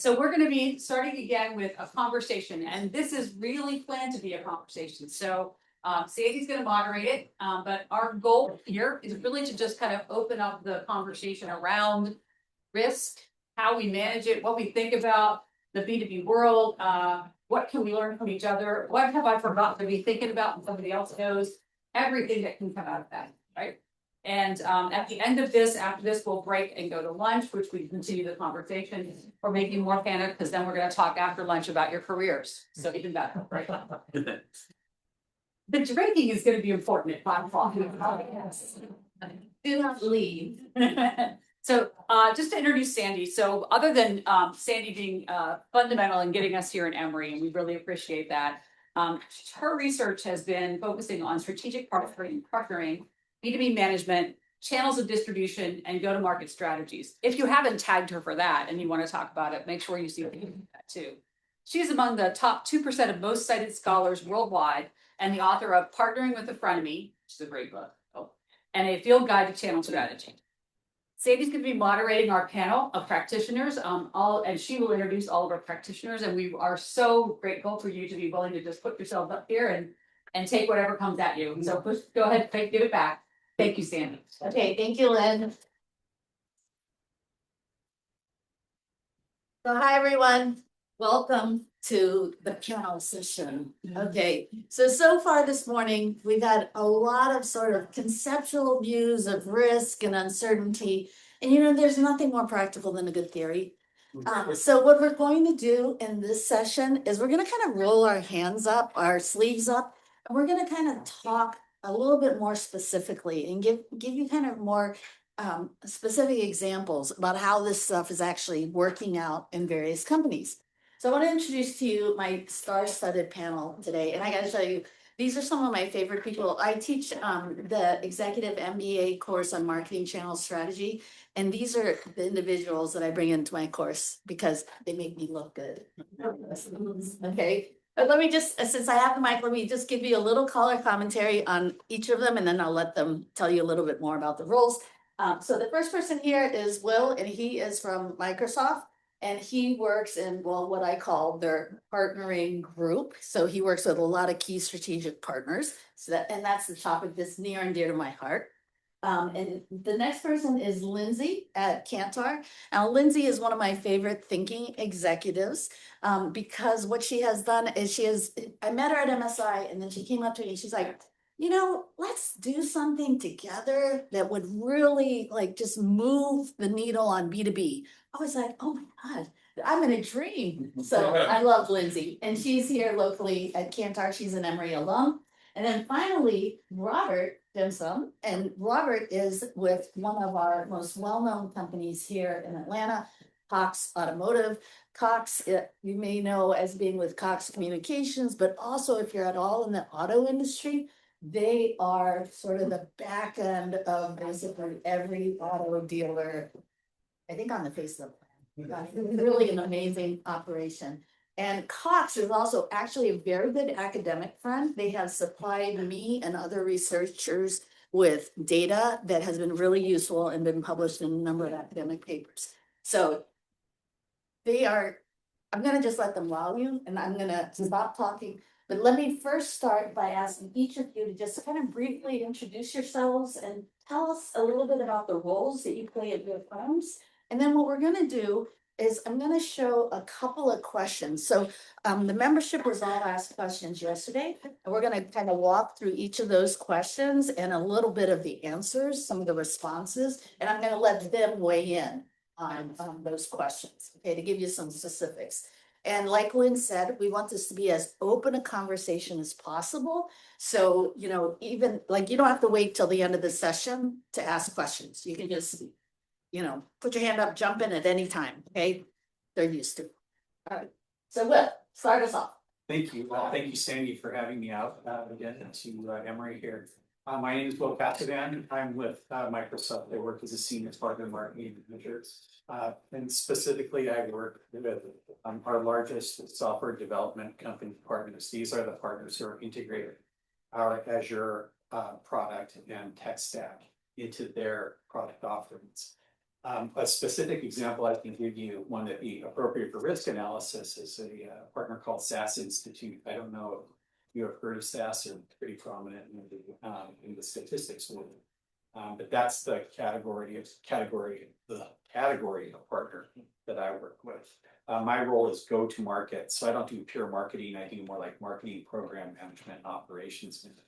So we're going to be starting again with a conversation, and this is really planned to be a conversation. So Sandy's going to moderate it, but our goal here is really to just kind of open up the conversation around risk, how we manage it, what we think about the B2B world, what can we learn from each other, what have I forgotten to be thinking about and somebody else knows, everything that can come out of that, right? And at the end of this, after this, we'll break and go to lunch, which we continue the conversation. We're making more panic because then we're going to talk after lunch about your careers. So even better, right? The drinking is going to be important at 5 o'clock. Yes. Do not leave. So just to introduce Sandy. So other than Sandy being fundamental in getting us here in Emory, and we really appreciate that, her research has been focusing on strategic partnering, B2B management, channels of distribution, and go-to-market strategies. If you haven't tagged her for that and you want to talk about it, make sure you see that too. She's among the top 2% of most cited scholars worldwide and the author of Partnering with a Frenemy, which is a great book, and a field guide to channel strategy. Sandy's going to be moderating our panel of practitioners, and she will introduce all of our practitioners. And we are so grateful for you to be willing to just put yourself up here and take whatever comes at you. So go ahead, give it back. Thank you, Sandy. Okay, thank you, Lynn. So hi, everyone. Welcome to the panel session. Okay, so far this morning, we've had a lot of sort of conceptual views of risk and uncertainty. And there's nothing more practical than a good theory. So what we're going to do in this session is we're going to kind of roll our hands up, our sleeves up, and we're going to kind of talk a little bit more specifically and give you kind of more specific examples about how this stuff is actually working out in various companies. So I want to introduce to you my star-studded panel today. And I got to tell you, these are some of my favorite people. I teach the executive MBA course on marketing channel strategy. And these are the individuals that I bring into my course because they make me look good. Okay. But let me just, since I have the mic, let me just give you a little color commentary on each of them, and then I'll let them tell you a little bit more about the roles. So the first person here is Will, and he is from Microsoft, and he works in, well, what I call their partnering group. So he works with a lot of key strategic partners. And that's the topic that's near and dear to my heart. And the next person is Linsey at Kantar. Now, Linsey is one of my favorite thinking executives because what she has done is I met her at MSI, and then she came up to me and she's like, let's do something together that would really just move the needle on B2B. I was like, oh my God, I'm in a dream. So I love Linsey, and she's here locally at Kantar. She's an Emory alum. And then finally, Robert Damson, and Robert is with one of our most well-known companies here in Atlanta, Cox Automotive. Cox, you may know as being with Cox Communications, but also if you're at all in the auto industry, they are sort of the back end of basically every auto dealer, I think, on the face of the planet. Really an amazing operation. And Cox is also actually a very good academic friend. They have supplied me and other researchers with data that has been really useful and been published in a number of academic papers. So I'm going to just let them wow you, and I'm going to stop talking. But let me first start by asking each of you to just kind of briefly introduce yourselves and tell us a little bit about the roles that you play at your firms. And then what we're going to do is I'm going to show a couple of questions. So the membership was all asked questions yesterday, and we're going to kind of walk through each of those questions and a little bit of the answers, some of the responses, and I'm going to let them weigh in on those questions, okay, to give you some specifics. And like Lynn said, we want this to be as open a conversation as possible. So, even you don't have to wait till the end of the session to ask questions. You can just put your hand up, jump in at any time, okay? They're used to. All right, so Will, start us off. Thank you. Thank you, Sandy, for having me out again to Emory here. My name is Will Casavan. I'm with Microsoft. I work as a senior partner marketing manager. And specifically, I work with our largest software development company partners. These are the partners who are integrating our Azure product and tech stack into their product offerings. A specific example I can give you, one that be appropriate for risk analysis, is a partner called SAS Institute. I don't know if you have heard of SAS, they're pretty prominent in the statistics world. But that's the category of partner that I work with. My role is go to market, so I don't do pure marketing. I do more like marketing, program management, and operations management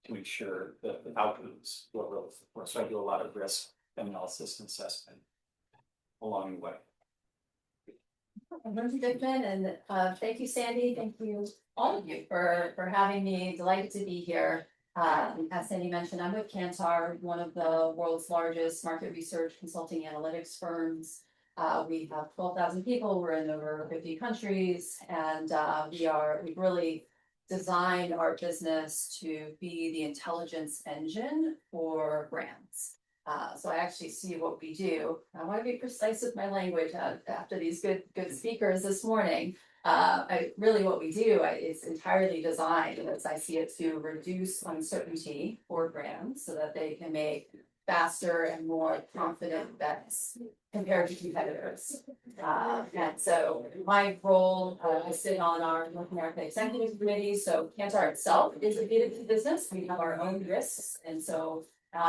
to ensure that the outcomes will really work. So I do a lot of risk analysis and assessment along the way. I'm Linsey Dickman, and thank you, Sandy. Thank you, all of you, for having me. Delighted to be here. As Sandy mentioned, I'm with Kantar, one of the world's largest market research consulting analytics firms. We have 12,000 people. We're in over 50 countries, and we've really designed our business to be the intelligence engine for brands. So I actually see what we do. I want to be precise with my language after these good speakers this morning. What we do is entirely designed, as I see it, to reduce uncertainty for brands so that they can make faster and more confident bets compared to competitors. And so my role, I sit on our North America Executive Committee. So Kantar itself is a B2B business. We have our own risks. And so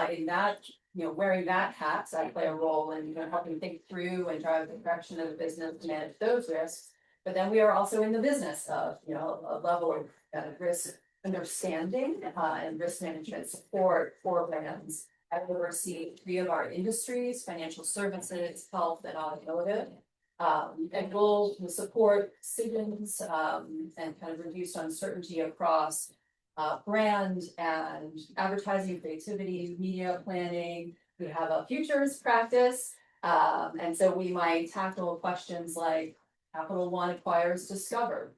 in that, wearing that hat, I play a role in helping think through and drive the direction of the business to manage those risks. But then we are also in the business of, a level of risk understanding and risk management support for brands. I oversee 3 of our industries: financial services, health, and automotive. And we'll support decisions and kind of reduce uncertainty across brand and advertising, creativity, media planning. We have a futures practice. And so we might tackle questions like Capital One acquires Discover.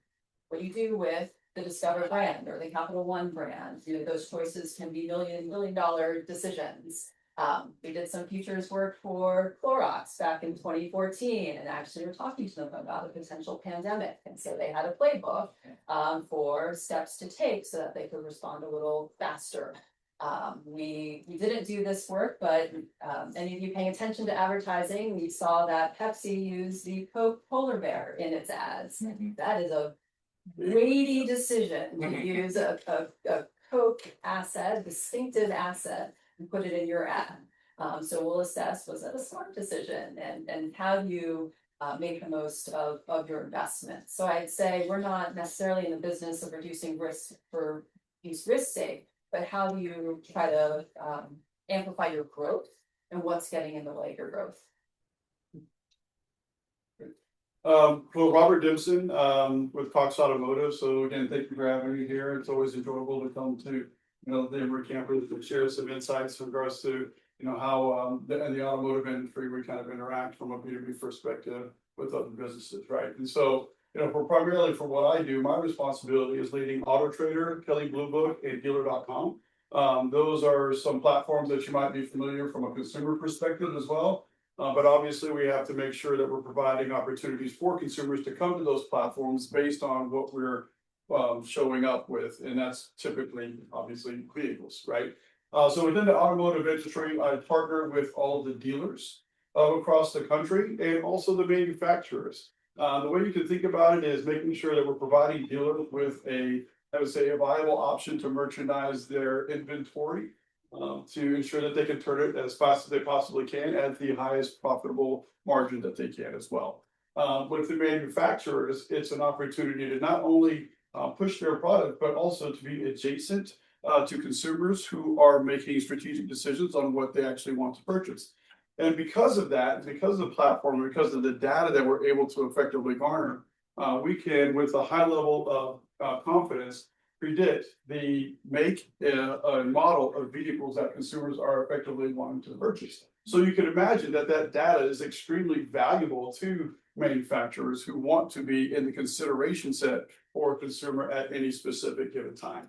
What do you do with the Discover brand or the Capital One brand? Those choices can be million-dollar decisions. We did some futures work for Clorox back in 2014, and actually we're talking to them about a potential pandemic. And so they had a playbook for steps to take so that they could respond a little faster. We didn't do this work, but any of you paying attention to advertising, we saw that Pepsi used the Coke polar bear in its ads. That is a weighty decision to use a Coke asset, distinctive asset, and put it in your ad. So we'll assess, was that a smart decision, and how do you make the most of your investment? So I'd say we're not necessarily in the business of reducing risk for risk's sake, but how do you try to amplify your growth and what's getting in the way of your growth? Well, Robert Damson with Cox Automotive. So again, thank you for having me here. It's always enjoyable to come to the Emory campus and share some insights in regards to how in the automotive industry we kind of interact from a B2B perspective with other businesses, right? And so primarily for what I do, my responsibility is leading Auto Trader, Kelley Blue Book, and Dealer.com. Those are some platforms that you might be familiar from a consumer perspective as well. But obviously we have to make sure that we're providing opportunities for consumers to come to those platforms based on what we're showing up with. And that's typically, obviously, vehicles, right? So within the automotive industry, I partner with all the dealers across the country and also the manufacturers. The way you can think about it is making sure that we're providing dealers with a viable option to merchandise their inventory to ensure that they can turn it as fast as they possibly can at the highest profitable margin that they can as well. With the manufacturers, it's an opportunity to not only push their product, but also to be adjacent to consumers who are making strategic decisions on what they actually want to purchase. And because of that, because of the platform, because of the data that we're able to effectively garner, we can, with a high level of confidence, predict the make and model of vehicles that consumers are effectively wanting to purchase. So you can imagine that that data is extremely valuable to manufacturers who want to be in the consideration set for a consumer at any specific given time.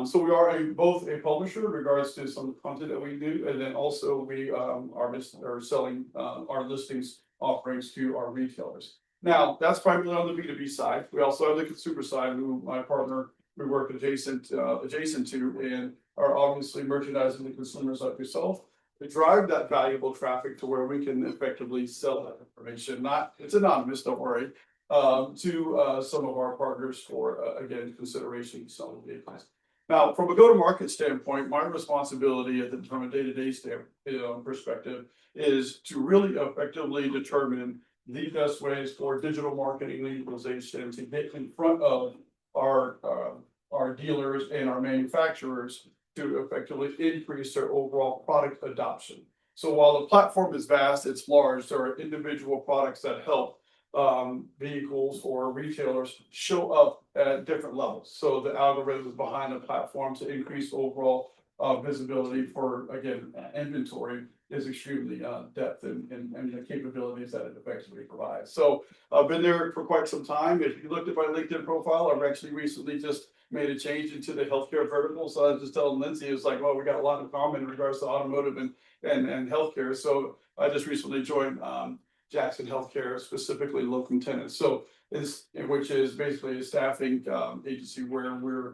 So we are both a publisher in regards to some of the content that we do, and then also we are selling our listings offerings to our retailers. Now, that's primarily on the B2B side. We also have the consumer side, who my partner, we work adjacent to, and are obviously merchandising the consumers like yourself to drive that valuable traffic to where we can effectively sell that information. It's anonymous, don't worry, to some of our partners for, again, consideration selling vehicles. Now, from a go-to-market standpoint, my responsibility from a day-to-day perspective is to really effectively determine the best ways for digital marketing legalization to get in front of our dealers and our manufacturers to effectively increase their overall product adoption. So while the platform is vast, it's large, there are individual products that help vehicles or retailers show up at different levels. So the algorithms behind the platform to increase overall visibility for, again, inventory is extremely depth and the capabilities that it effectively provides. So I've been there for quite some time. If you looked at my LinkedIn profile, I've actually recently just made a change into the healthcare vertical. So I was just telling Linsey, it's like, well, we got a lot in common in regards to automotive and healthcare. So I just recently joined Jackson Healthcare, specifically locum tenens. So which is basically a staffing agency where we're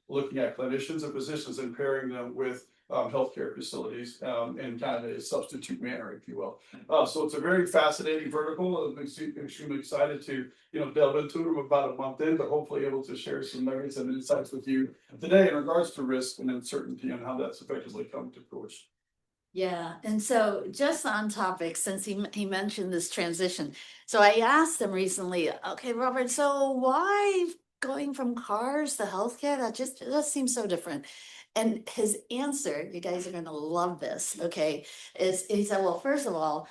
looking at clinicians and physicians and pairing them with healthcare facilities in kind of a substitute manner, if you will. So it's a very fascinating vertical. I'm extremely excited to delve into them about a month in, but hopefully able to share some nuggets and insights with you today in regards to risk and uncertainty and how that's effectively come to fruition. Yeah, and so just on topic, since he mentioned this transition, so I asked him recently, okay, Robert, so why going from cars to healthcare? That just seems so different. And his answer, you guys are gonna love this, okay, is he said, well, first of all,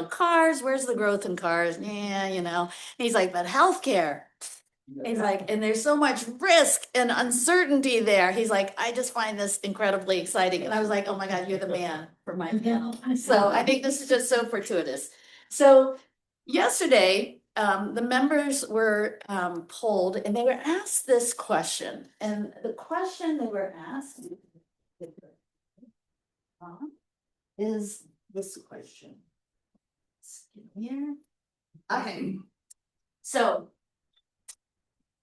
cars, where's the growth in cars? Yeah, he's like, but healthcare. He's like, and there's so much risk and uncertainty there. He's like, I just find this incredibly exciting. And I was like, oh my God, you're the man for my panel. So I think this is just so fortuitous. So yesterday, the members were polled and they were asked this question. And the question they were asked is this question. Here. Okay. So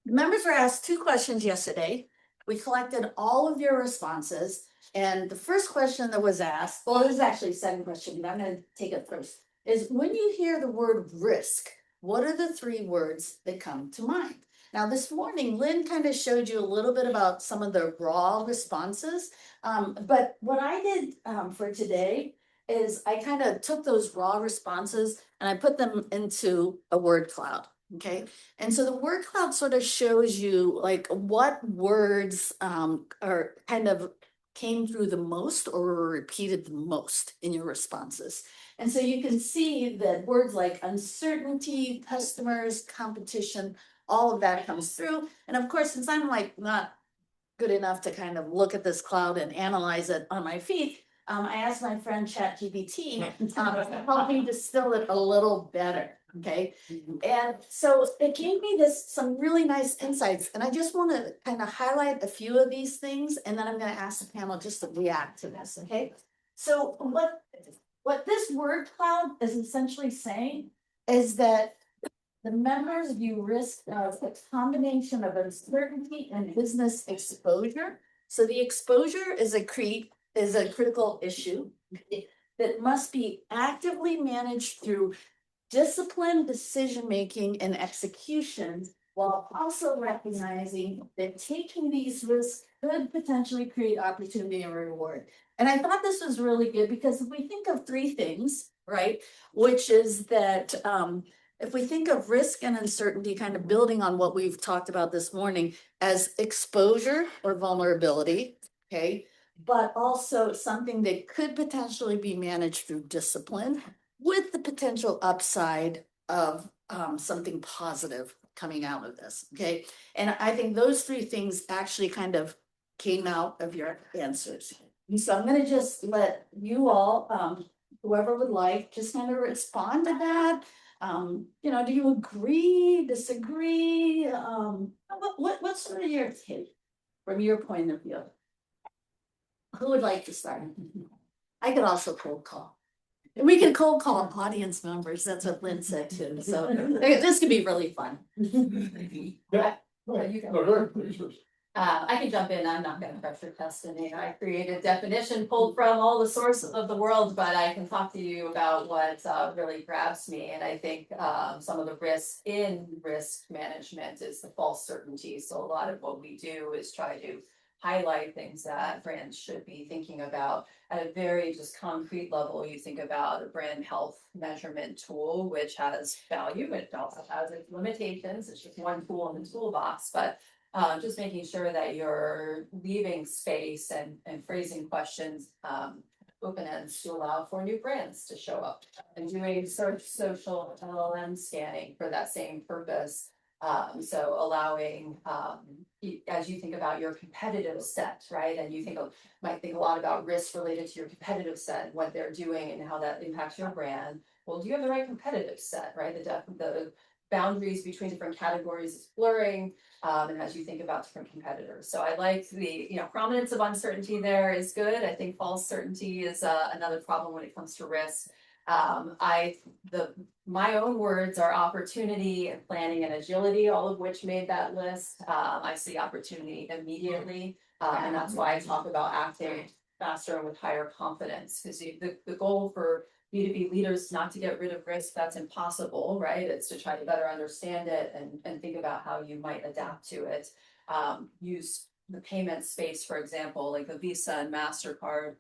the members were asked 2 questions yesterday. We collected all of your responses. And the first question that was asked, well, this is actually the second question, but I'm going to take it first, is when you hear the word risk, what are the 3 words that come to mind? Now, this morning, Lynn kind of showed you a little bit about some of the raw responses. But what I did for today is I kind of took those raw responses and I put them into a word cloud. Okay, and so the word cloud sort of shows you like what words are kind of came through the most or were repeated the most in your responses. And so you can see that words like uncertainty, customers, competition, all of that comes through. And of course, since I'm like not good enough to kind of look at this cloud and analyze it on my feet, I asked my friend ChatGPT to help me distill it a little better. Okay, and so it gave me some really nice insights, and I just want to kind of highlight a few of these things, and then I'm going to ask the panel just to react to this. Okay, so what this word cloud is essentially saying is that the members view risk as a combination of uncertainty and business exposure. So the exposure is a critical issue that must be actively managed through disciplined decision-making and execution, while also recognizing that taking these risks could potentially create opportunity and reward. And I thought this was really good because if we think of 3 things, right, which is that if we think of risk and uncertainty, kind of building on what we've talked about this morning as exposure or vulnerability, okay, but also something that could potentially be managed through discipline, with the potential upside of something positive coming out of this, okay? And I think those 3 things actually kind of came out of your answers. And so I'm gonna just let you all, whoever would like, just kind of respond to that. Do you agree, disagree? What's sort of your take from your point of view? Who would like to start? I could also cold call. We can cold call audience members. That's what Lynn said too. So this could be really fun. Yeah. You go. No, go ahead. I can jump in, I'm not gonna pressure test any, I created definition pulled from all the sources of the world, but I can talk to you about what really grabs me, and I think some of the risk in risk management is the false certainty, so a lot of what we do is try to highlight things that brands should be thinking about at a very just concrete level. You think about a brand health measurement tool, which has value, it also has its limitations, it's just one tool in the toolbox, but just making sure that you're leaving space and phrasing questions, open ends to allow for new brands to show up. And doing search, social, LLM scanning for that same purpose. So allowing, as you think about your competitive set, right? And you might think a lot about risks related to your competitive set, what they're doing and how that impacts your brand. Well, do you have the right competitive set, right? The boundaries between different categories is blurring. And as you think about different competitors. So I like the, prominence of uncertainty there is good. I think false certainty is another problem when it comes to risk. My own words are opportunity and planning and agility, all of which made that list. I see opportunity immediately. And that's why I talk about acting faster and with higher confidence, because the goal for B2B leaders not to get rid of risk, that's impossible, right? It's to try to better understand it and think about how you might adapt to it. Use the payment space, for example, like the Visa and MasterCard,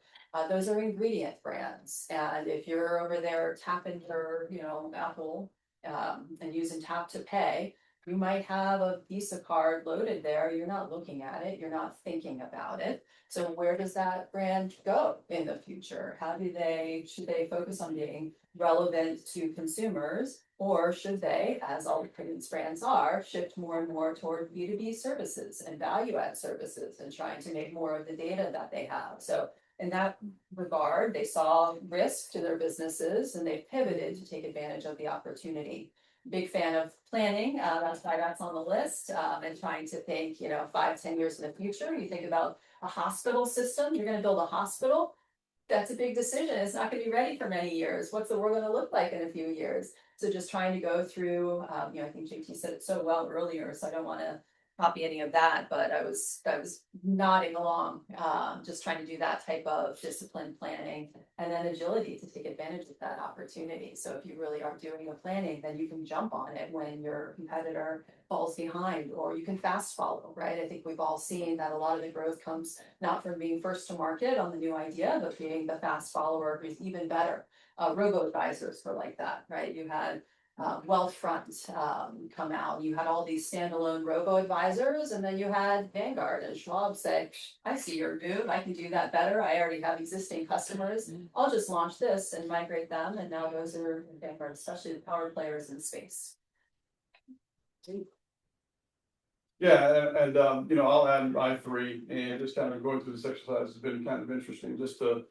those are ingredient brands. And if you're over there tapping your, Apple and using tap to pay, you might have a Visa card loaded there. You're not looking at it. You're not thinking about it. So where does that brand go in the future? Should they focus on being relevant to consumers? Or should they, as all the payments brands are, shift more and more toward B2B services and value add services and trying to make more of the data that they have? So in that regard, they saw risk to their businesses and they pivoted to take advantage of the opportunity. Big fan of planning, that's why that's on the list, and trying to think, 5-10 years in the future. You think about a hospital system, you're gonna build a hospital, that's a big decision, it's not gonna be ready for many years. What's the world gonna look like in a few years? So just trying to go through, I think JT said it so well earlier, so I don't wanna copy any of that, but I was nodding along, just trying to do that type of discipline planning and then agility to take advantage of that opportunity. So if you really are doing the planning, then you can jump on it when your competitor falls behind, or you can fast follow, right? I think we've all seen that a lot of the growth comes not from being first to market on the new idea, but being the fast follower who's even better. Robo-advisors were like that, right? You had Wealthfront come out. You had all these standalone robo-advisors, and then you had Vanguard and Schwab say, I see your move, I can do that better. I already have existing customers. I'll just launch this and migrate them. And now those are Vanguard, especially the power players in space. Yeah, and I'll add my three, and just kind of going through this exercise has been kind of interesting, just to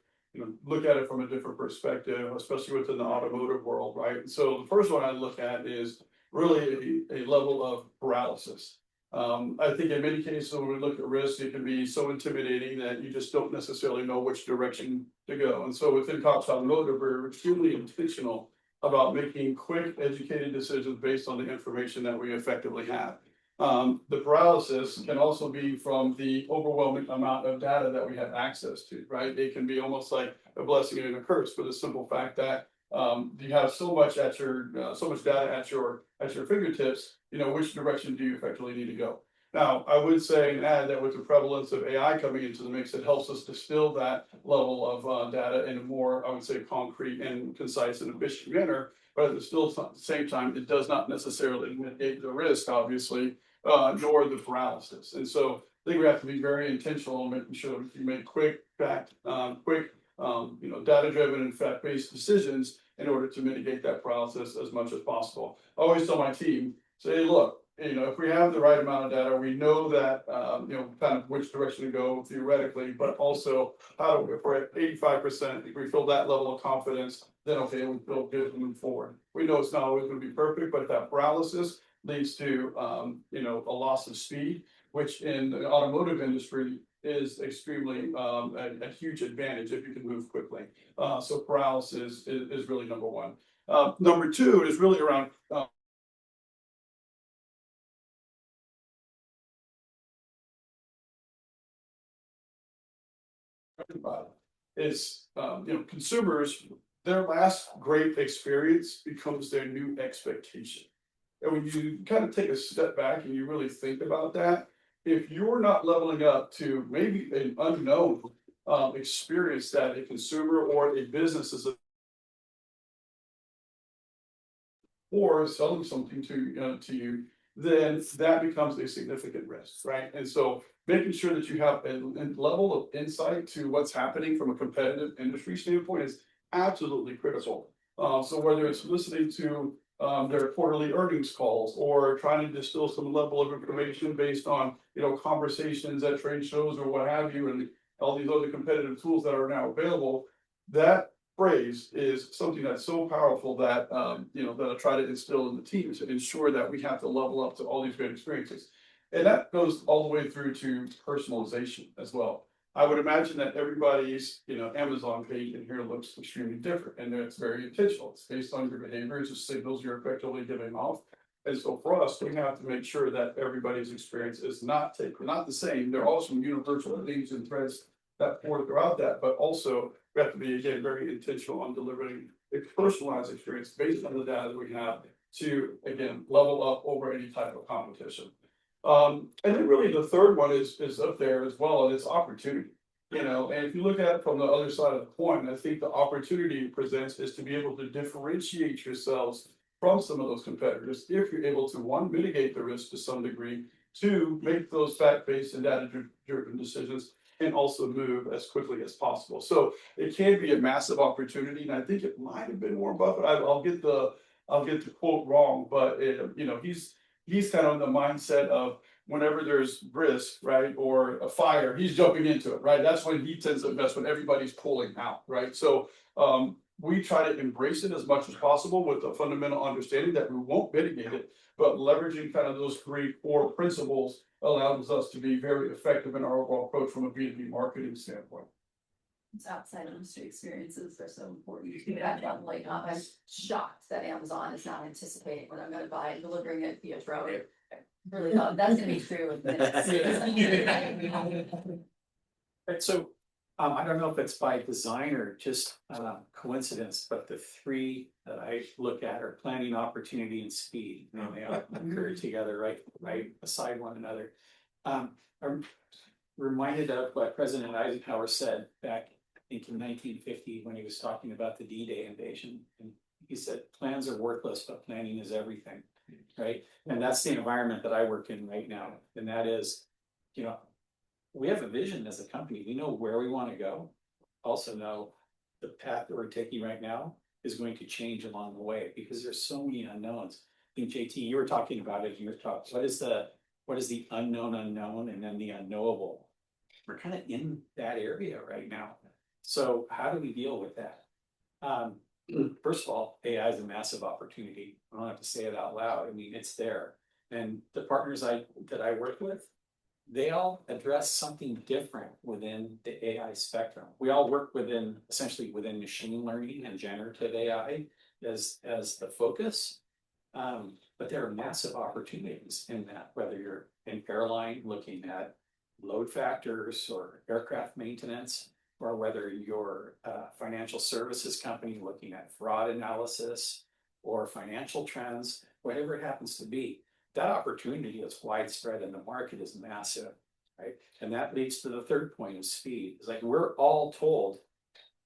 look at it from a different perspective, especially within the automotive world, right? So the first one I look at is really a level of paralysis. I think in many cases when we look at risk, it can be so intimidating that you just don't necessarily know which direction to go. And so within Cox Automotive, we're extremely intentional about making quick, educated decisions based on the information that we effectively have. The paralysis can also be from the overwhelming amount of data that we have access to, right? It can be almost like a blessing and a curse for the simple fact that you have so much data at your fingertips. Which direction do you effectively need to go? Now, I would say and add that with the prevalence of AI coming into the mix, it helps us distill that level of data in a more, I would say, concrete and concise and efficient manner. But at the same time, it does not necessarily mitigate the risk, obviously, nor the paralysis. And so I think we have to be very intentional in making sure that we make quick, data-driven and fact-based decisions in order to mitigate that paralysis as much as possible. I always tell my team, say, look, if we have the right amount of data, we know that, kind of which direction to go theoretically, but also if we're at 85%, if we feel that level of confidence, then okay, we feel good to move forward. We know it's not always going to be perfect, but that paralysis leads to, a loss of speed, which in the automotive industry is extremely a huge advantage if you can move quickly. So paralysis is really number one. Number two is really around about it, is, consumers, their last great experience becomes their new expectation. And when you kind of take a step back and you really think about that, if you're not leveling up to maybe an unknown experience that a consumer or a business is, or selling something to you, then that becomes a significant risk, right? And so making sure that you have a level of insight to what's happening from a competitive industry standpoint is absolutely critical. So whether it's listening to their quarterly earnings calls or trying to distill some level of information based on, conversations at trade shows or what have you, and all these other competitive tools that are now available, that phrase is something that's so powerful that, that I try to instill in the team to ensure that we have to level up to all these great experiences. And that goes all the way through to personalization as well. I would imagine that everybody's, Amazon page in here looks extremely different, and it's very intentional. It's based on your behaviors, the signals you're effectively giving off. And so for us, we have to make sure that everybody's not the same. There are also some universal themes and threads that pour throughout that, but also we have to be, again, very intentional on delivering a personalized experience based on the data that we have to, again, level up over any type of competition. And then really the third one is up there as well, and it's opportunity. And if you look at it from the other side of the coin, I think the opportunity it presents is to be able to differentiate yourselves from some of those competitors if you're able to, one, mitigate the risk to some degree, two, make those fact-based and data-driven decisions, and also move as quickly as possible. So it can be a massive opportunity, and I think it might have been Warren Buffett. I'll get the quote wrong, but he's kind of in the mindset of whenever there's risk, right, or a fire, he's jumping into it, right? That's when he tends to invest, when everybody's pulling out, right? So we try to embrace it as much as possible with the fundamental understanding that we won't mitigate it, but leveraging kind of those 3 core principles allows us to be very effective in our overall approach from a B2B marketing standpoint. It's outside industry experiences are so important. I'm shocked that Amazon is not anticipating what I'm gonna buy, delivering it via drone. I really thought that's gonna be true with minutes. Right, so I don't know if it's by design or just coincidence, but the 3 that I look at are planning, opportunity, and speed. They all occur together right beside one another. I'm reminded of what President Eisenhower said back, I think, in 1950 when he was talking about the D-Day invasion. And he said, plans are worthless, but planning is everything, right? And that's the environment that I work in right now. And that is, we have a vision as a company. We know where we want to go. Also know the path that we're taking right now is going to change along the way because there's so many unknowns. I think JT, you were talking about it in your talk. What is the unknown and then the unknowable? We're kind of in that area right now. So how do we deal with that? First of all, AI is a massive opportunity. I don't have to say it out loud. I mean, it's there. And the partners that I work with, they all address something different within the AI spectrum. We all work essentially within machine learning and generative AI as the focus. But there are massive opportunities in that, whether you're in airline looking at load factors or aircraft maintenance, or whether you're a financial services company looking at fraud analysis or financial trends, whatever it happens to be. That opportunity is widespread and the market is massive, right? And that leads to the third point of speed. It's like we're all told,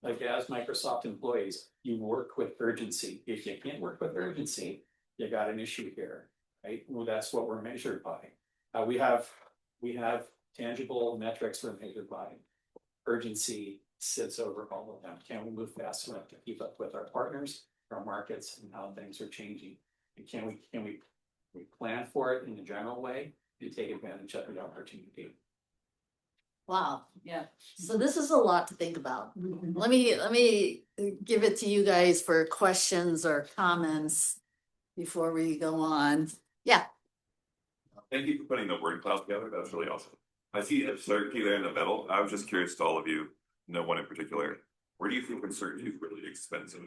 like as Microsoft employees, you work with urgency. If you can't work with urgency, you got an issue here, right? Well, that's what we're measured by. We have tangible metrics we're measured by. Urgency sits over all of them. Can we move fast enough to keep up with our partners, our markets, and how things are changing? And can we plan for it in a general way and take advantage of the opportunity? Wow. Yeah. So this is a lot to think about. Let me give it to you guys for questions or comments before we go on. Yeah. Thank you for putting the word cloud together. That's really awesome. I see uncertainty there in the middle. I was just curious to all of you, no one in particular, where do you think uncertainty is really expensive?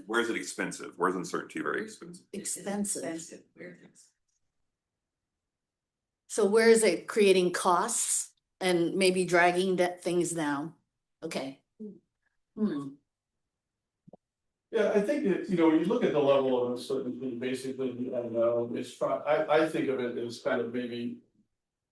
Where is it expensive? Where is uncertainty very expensive? Expensive. So where is it creating costs and maybe dragging things down. Okay. Yeah, I think that, when you look at the level of uncertainty, basically, I think of it as kind of maybe.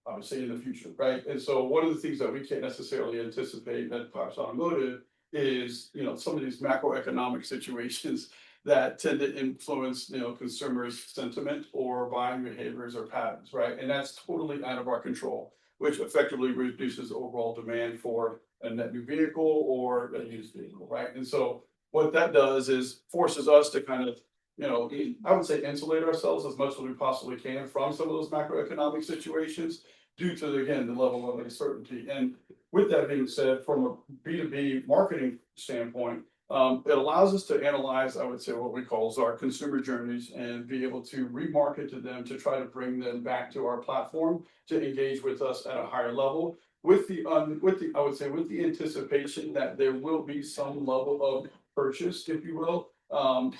Obviously in the future, right? And so one of the things that we can't necessarily anticipate at Cox Automotive is, some of these macroeconomic situations that tend to influence, consumers' sentiment or buying behaviors or patterns, right? And that's totally out of our control, which effectively reduces overall demand for a net new vehicle or a used vehicle, right? And so what that does is forces us to kind of, I would say insulate ourselves as much as we possibly can from some of those macroeconomic situations due to, again, the level of uncertainty. And with that being said, from a B2B marketing standpoint, it allows us to analyze, I would say, what we call our consumer journeys and be able to remarket to them to try to bring them back to our platform to engage with us at a higher level with the anticipation that there will be some level of purchase, if you will,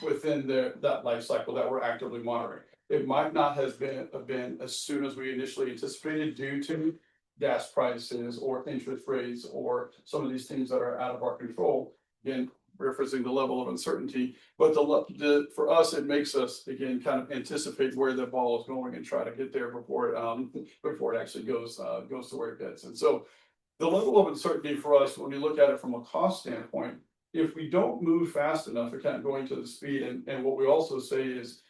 within that life cycle that we're actively monitoring. It might not have been as soon as we initially anticipated due to gas prices or interest rates or some of these things that are out of our control. Again, referencing the level of uncertainty, but for us, it makes us again kind of anticipate where the ball is going and try to get there before it actually goes to where it gets. And so the level of uncertainty for us, when you look at it from a cost standpoint, if we don't move fast enough, we're kind of going to the speed. And what we also say is,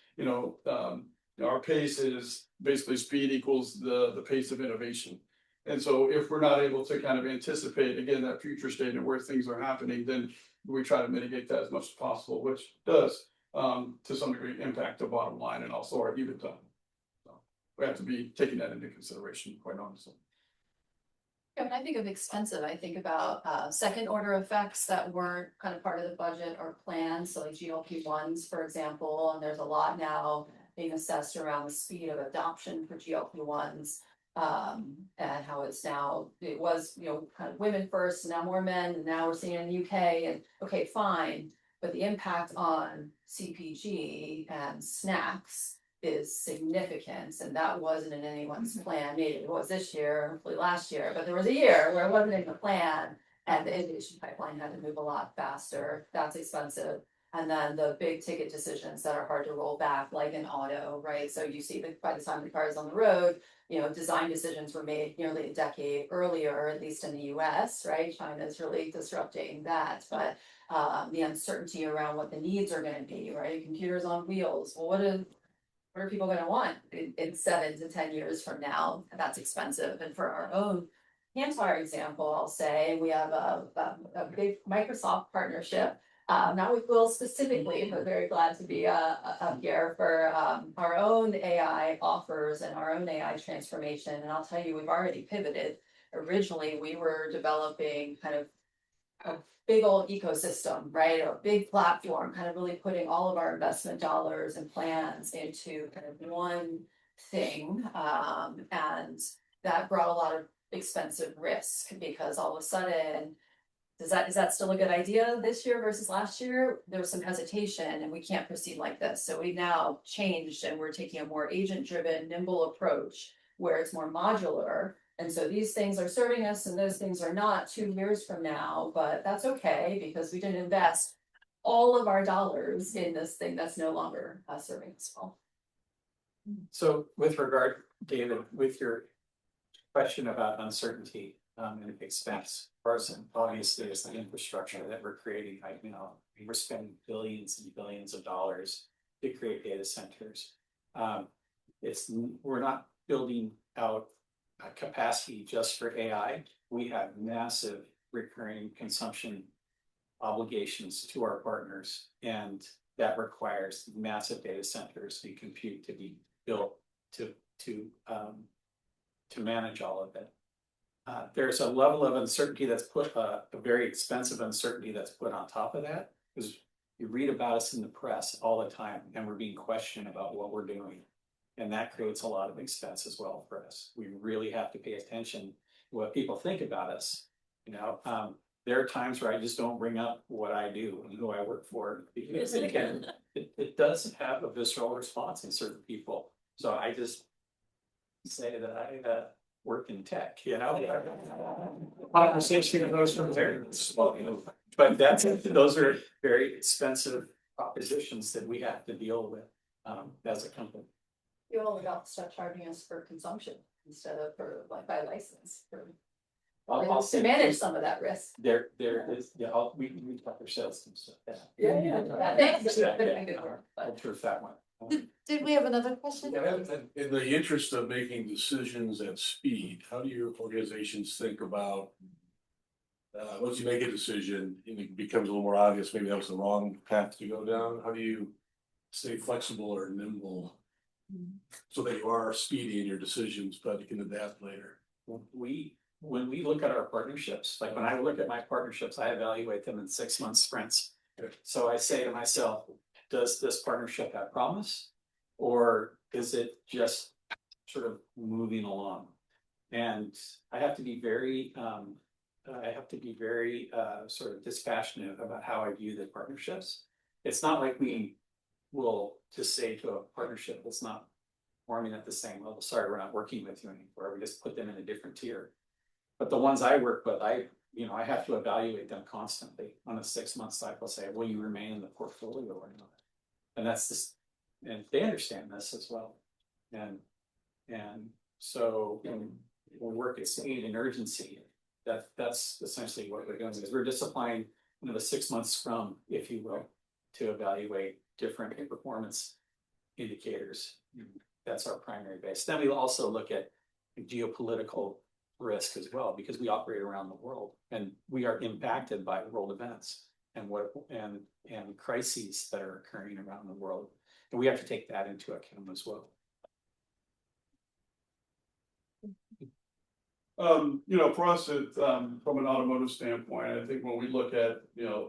our pace is basically speed equals the pace of innovation. And so if we're not able to kind of anticipate, again, that future state and where things are happening, then we try to mitigate that as much as possible, which does, to some degree, impact the bottom line and also our EBITDA. So we have to be taking that into consideration, quite honestly. Yeah, when I think of expensive, I think about second order effects that weren't kind of part of the budget or plan. So like GLP-1s, for example, and there's a lot now being assessed around the speed of adoption for GLP-1s. And how it was, kind of women first, and now more men, and now we're seeing it in the UK, and okay, fine, but the impact on CPG and snacks is significant, and that wasn't in anyone's plan. Maybe it was this year, hopefully last year, but there was a year where it wasn't in the plan, and the innovation pipeline had to move a lot faster. That's expensive. And then the big ticket decisions that are hard to roll back, like in auto, right? So you see that by the time the car is on the road, design decisions were made nearly a decade earlier, at least in the US, right? China is really disrupting that, but the uncertainty around what the needs are going to be, right? Computers on wheels. Well, what are people going to want in 7 to 10 years from now? That's expensive. And for our own Kantar example, I'll say we have a big Microsoft partnership. Not with Will specifically, but very glad to be up here for our own AI offers and our own AI transformation. And I'll tell you, we've already pivoted. Originally, we were developing kind of a big old ecosystem, right? Or a big platform, kind of really putting all of our investment dollars and plans into kind of one thing. And that brought a lot of expensive risk because all of a sudden, is that still a good idea this year versus last year? There was some hesitation and we can't proceed like this. So we've now changed and we're taking a more agent-driven, nimble approach where it's more modular. And so these things are serving us and those things are not 2 years from now, but that's okay because we didn't invest all of our dollars in this thing that's no longer serving us well. So with regard, David, with your question about uncertainty and expense, first, obviously, is the infrastructure that we're creating right now. We're spending billions and billions of dollars to create data centers. We're not building out capacity just for AI. We have massive recurring consumption obligations to our partners, and that requires massive data centers and compute to be built to manage all of it. There's a level of uncertainty that's put, a very expensive uncertainty that's put on top of that, because you read about us in the press all the time and we're being questioned about what we're doing. And that creates a lot of expense as well for us. We really have to pay attention to what people think about us. There are times where I just don't bring up what I do and who I work for, because again, it does have a visceral response in certain people. So I just say that work in tech, you know? Conversation goes from there, well, you know, but those are very expensive propositions that we have to deal with, as a company. You only got to start charging us for consumption instead of for like by license for. I'll To say manage some of that risk. there is, yeah, we talk our sales and stuff, yeah. That's Yeah, good work, I'll but prove that one. Did we have another question? In the interest of making decisions at speed, how do your organizations think about? Once you make a decision and it becomes a little more obvious, maybe that was the wrong path to go down, how do you stay flexible or nimble? So that you are speedy in your decisions, but you can adapt later. When we look at our partnerships, like when I look at my partnerships, I evaluate them in 6-month sprints. So I say to myself, does this partnership have promise? Or is it just sort of moving along? And I have to be very sort of dispassionate about how I view the partnerships. It's not like we will just say to a partnership that's not forming at the same level, sorry, we're not working with you anymore. We just put them in a different tier. But the ones I work with, I have to evaluate them constantly on a 6-month cycle, say, will you remain in the portfolio or not? And that's just, and they understand this as well. And so when we work at speed and urgency, that's essentially what we're doing, is we're just applying, the 6-month scrum, if you will, to evaluate different performance indicators. That's our primary base. Then we also look at geopolitical risk as well, because we operate around the world and we are impacted by world events and crises that are occurring around the world. And we have to take that into account as well. For us, from an automotive standpoint, I think when we look at,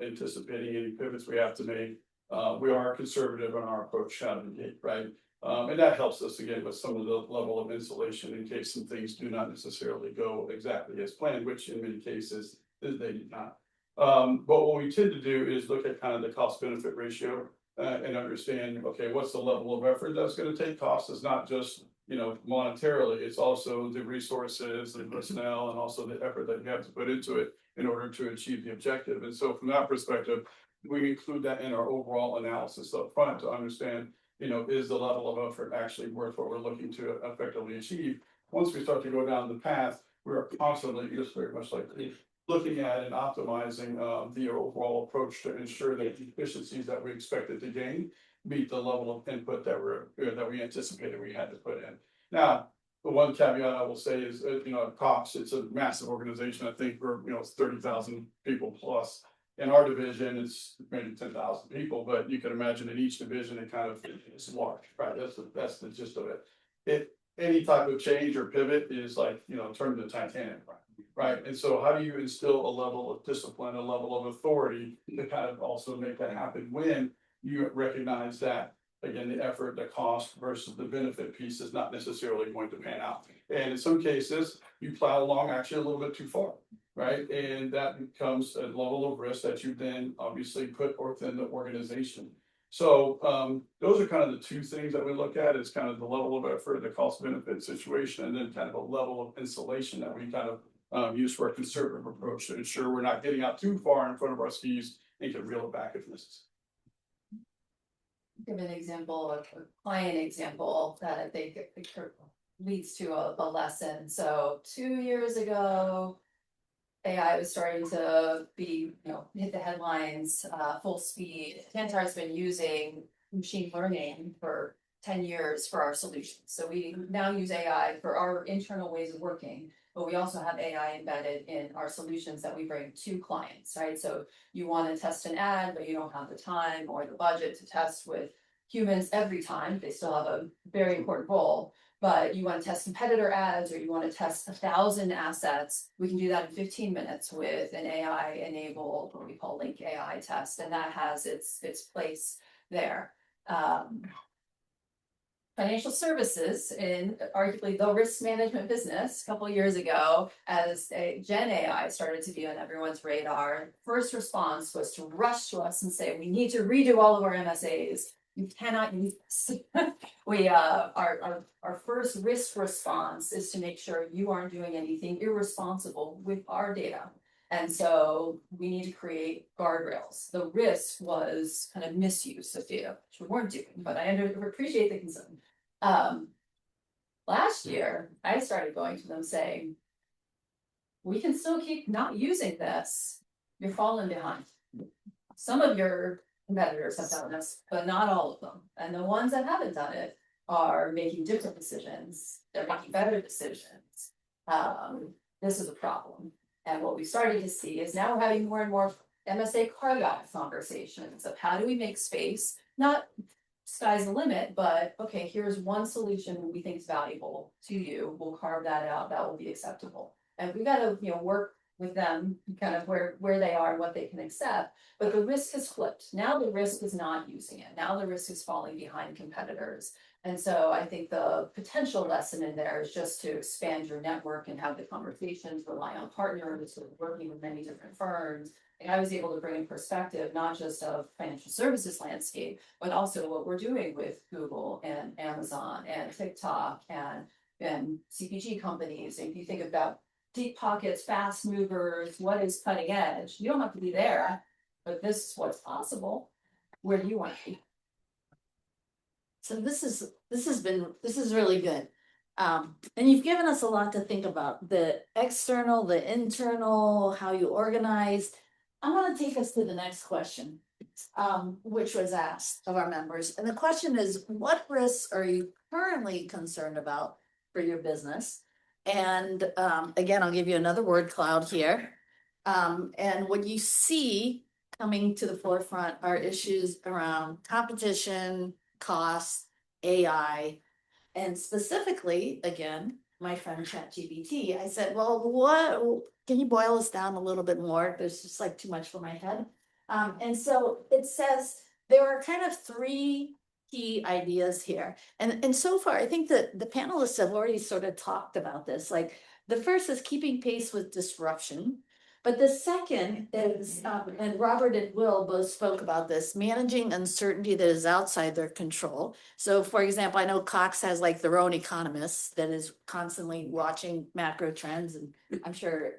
anticipating any pivots we have to make, we are conservative in our approach out of the gate, right? And that helps us again with some of the level of insulation in case some things do not necessarily go exactly as planned, which in many cases they did not. But what we tend to do is look at kind of the cost benefit ratio and understand, okay, what's the level of effort that's going to take? Cost is not just, monetarily, it's also the resources, the personnel, and also the effort that you have to put into it in order to achieve the objective. And so from that perspective, we include that in our overall analysis up front to understand, is the level of effort actually worth what we're looking to effectively achieve? Once we start to go down the path, we're constantly, just very much like looking at and optimizing the overall approach to ensure that the efficiencies that we expected to gain meet the level of input that we anticipated we had to put in. Now, the one caveat I will say is, at Cox, it's a massive organization. I think we're, it's 30,000 people plus. In our division, it's maybe 10,000 people, but you can imagine in each division, it kind of is large, right? That's the gist of it. Any type of change or pivot is like, turn to the Titanic, right? And so how do you instill a level of discipline, a level of authority to kind of also make that happen when you recognize that, again, the effort, the cost versus the benefit piece is not necessarily going to pan out. And in some cases, you plow along actually a little bit too far, right? And that becomes a level of risk that you then obviously put within the organization. So those are kind of the two things that we look at, is kind of the level of effort, the cost benefit situation, and then kind of a level of insulation that we kind of use for a conservative approach to ensure we're not getting out too far in front of our skis and can reel it back if necessary. give an example, a client example that I think leads to a lesson. So 2 years ago, AI was starting to be, hit the headlines, full speed. Kantar's been using machine learning for 10 years for our solutions. So we now use AI for our internal ways of working, but we also have AI embedded in our solutions that we bring to clients, right? So you want to test an ad, but you don't have the time or the budget to test with humans every time. They still have a very important role, but you want to test competitor ads or you want to test 1,000 assets. We can do that in 15 minutes with an AI enabled, what we call Link AI test, and that has its place there. Financial services in arguably the risk management business a couple of years ago, as Gen AI started to be on everyone's radar, first response was to rush to us and say, we need to redo all of our MSAs You cannot use this. We, our first risk response is to make sure you aren't doing anything irresponsible with our data. And so we need to create guardrails. The risk was kind of misuse of data, which we weren't doing, but I appreciate the concern. Last year, I started going to them saying, we can still keep not using this. You're falling behind. Some of your competitors have done this, but not all of them. And the ones that haven't done it are making different decisions. They're making better decisions. This is a problem. And what we started to see is now we're having more and more MSA carve-out conversations of how do we make space, not sky's the limit, but okay, here's one solution we think is valuable to you. We'll carve that out. That will be acceptable. And we got to, work with them kind of where they are and what they can accept. But the risk has flipped. Now the risk is not using it. Now the risk is falling behind competitors. And so I think the potential lesson in there is just to expand your network and have the conversations, rely on partners, sort of working with many different firms. And I was able to bring in perspective, not just of financial services landscape, but also what we're doing with Google and Amazon and TikTok and CPG companies. And if you think about deep pockets, fast movers, what is cutting edge, you don't have to be there, but this is what's possible. Where do you want to be? So this is really good. And you've given us a lot to think about, the external, the internal, how you organize. I want to take us to the next question, which was asked of our members. And the question is, what risks are you currently concerned about for your business? And again, I'll give you another word cloud here. And what you see coming to the forefront are issues around competition, cost, AI, and specifically, again, my friend ChatGPT. I said, well, what can you boil this down a little bit more? There's just like too much for my head. And so it says there are kind of three key ideas here. And so far, I think that the panelists have already sort of talked about this. Like the first is keeping pace with disruption. But the second is, and Robert and Will both spoke about this, managing uncertainty that is outside their control. So for example, I know Cox has like their own economist that is constantly watching macro trends, and I'm sure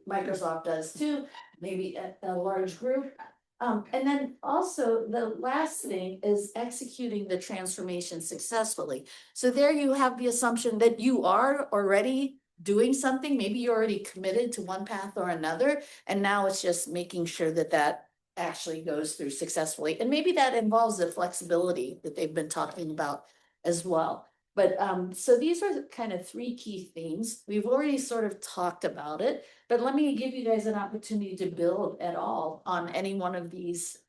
Microsoft does too, maybe at a large group. And then also the last thing is executing the transformation successfully. So there you have the assumption that you are already doing something, maybe you're already committed to one path or another, and now it's just making sure that that actually goes through successfully. And maybe that involves the flexibility that they've been talking about as well. But so these are kind of three key themes. We've already sort of talked about it, but let me give you guys an opportunity to build at all on any one of these,